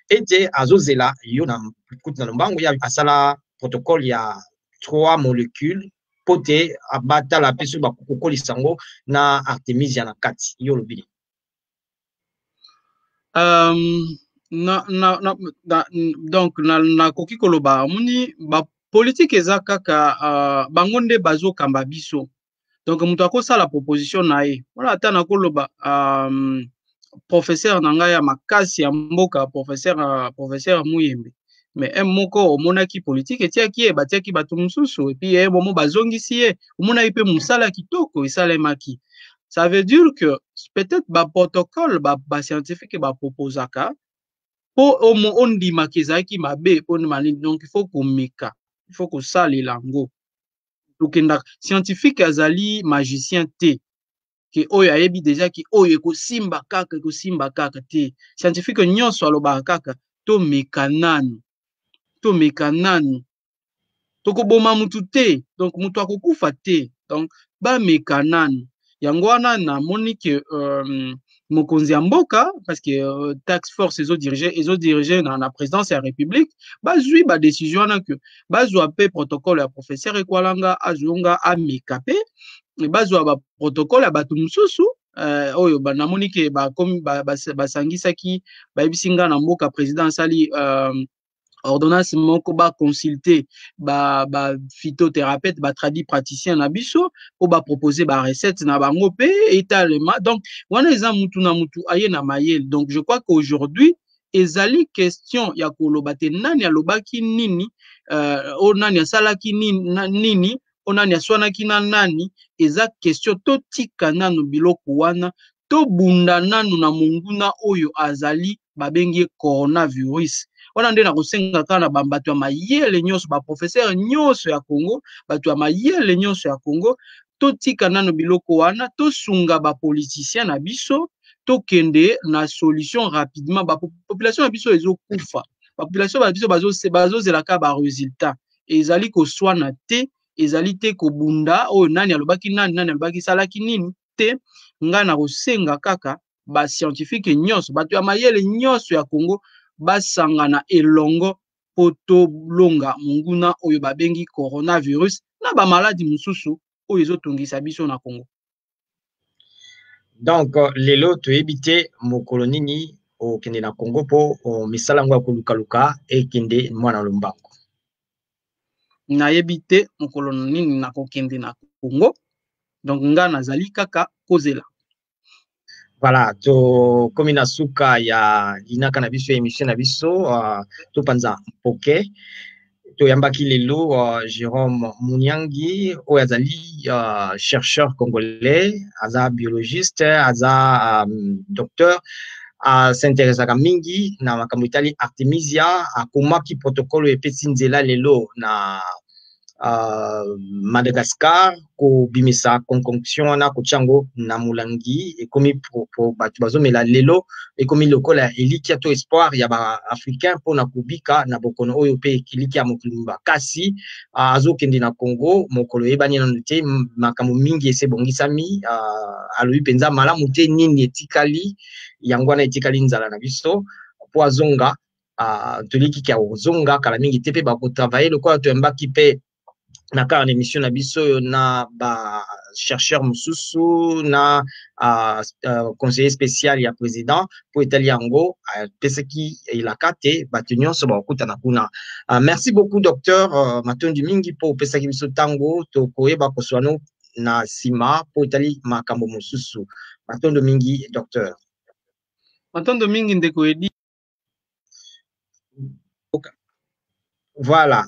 ete azozela yo na kutu na lombango ya asala protocole ya 3 molécules pote abata la peso ba kokoli sango na Artemisia na kati yo lobili. Donc na koki koloba muni ba politique eza kaka bangonde bazo kamba biso. Donc mutu akosala proposition na ye wala ata na koloba professeur nanga ya makasi ya mboka professeur Muyembe mais moko omonaki politique etiaki ye batiaki bato mosusu et puis ye momo bazongisi ye omona ye pe musala kitoko esalemaki. Ça veut dire que peut-être ba protocole ba scientifique ba proposaka po ondima kezaki mabe poni mali donc il faut komeka il faut kosalela yango tokenda scientifique azali magicien te ke oyo ayebi déjà ki oyo ekosimba kaka te scientifique nyonso alobaka kaka tomeka nanu tokoboma mutu te donc mutu akokufa te donc bameka nanu yango wana namoni ke mokonzi ya mboka parce que task force ezo diriger na présidence ya république bazwi ba décision wana ke bazwa pe protocole ya professeur Ekwalanga azonga ameka pe bazwa ba protocole ya bato mosusu oyo namoni ke basangisaki bayebisi nga na mboka président asali ordonnance moko ba consulter ba phytothérapeute ba tradi praticien na biso po ba proposer ba recette na bango pe etalema donc wana eza mutu na mutu aye na mayel. Donc je crois qu'aujourd'hui ezali question ya koloba te nani alobaki nini o nani asalaki nini o nani aswanaki na nani eza question totika nanu biloko wana to bunda nanu na monguna oyo azali babengi coronavirus. Wana nde na kosenga kaka na bato ya mayele nyonso ba professeur nyonso ya Congo bato ya mayele nyonso ya Congo totika nanu biloko wana tosunga ba politicien na biso tokende na solution rapidement ba population na biso ezokufa ba population na biso bazozelaka ba résultat ezali koswana te ezali te kobunda oyo nani alobaki nani alobaki salaki nini te nga na kosenga kaka ba scientifique nyonso bato ya mayele nyonso ya Congo basangana elongo poto longa munguna oyo babengi coronavirus na ba maladie mususu oyo ezotungisa biso na Congo. Donc lelo toyebite mokolo nini okende na Congo po misala ngo akolukaluka ekende mwana lombango. Nayebite mokolo nini na kokende na Congo donc nga nazali kaka kozela. Voilà, to komi na suka ya inaka na biso émission na biso to panza mpoke to yambaki lelo Jérôme Munyangi oyo azali chercheur congolais aza biologiste aza docteur s'intéressaka mingi na makambo etali Artemisia akomaki protocole epesi nzela lelo na Madagascar ko bimisa concoction na kochango na mulangi ekomi po batu bazomela lelo ekomi lokola elikia to espoir ya ba africain pona kubika na bokono oyo pe elikia mokulumba kasi azokende na Congo mokolo ebani na te makambo mingi ese bongisami alobi penza malamu te nini etikali yango na etikali nzala na biso po azonga toliki kia ozonga kala mingi te pe ba ko travailler lokola to mbaki pe na kaka na émission na biso na ba chercheur mususu na conseiller spécial ya président pour etali yango pesaki ilakate bato nyonso bakutana kuna. Merci beaucoup docteur Matondi mingi po pesaki biso tango to koyeba koswano na sima po etali makambo mususu. Matondo mingi docteur. Matondo mingi ndeko edi. Voilà.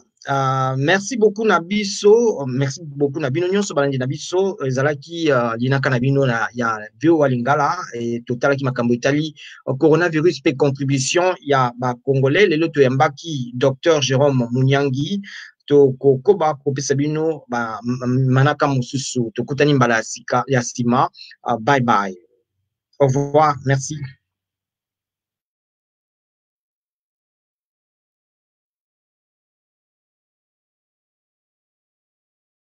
Merci beaucoup Nabiso, merci beaucoup Nabino nyonso balandi Nabiso ezalaki linaka Nabino na ya Vio Walingala et totalaki makambo etali coronavirus pe contribution ya ba congolais lelo to yambaki docteur Jérôme Munyangi to koba kopesa bino ba manaka mususu to kutani mbala ya sima bye bye au revoir merci.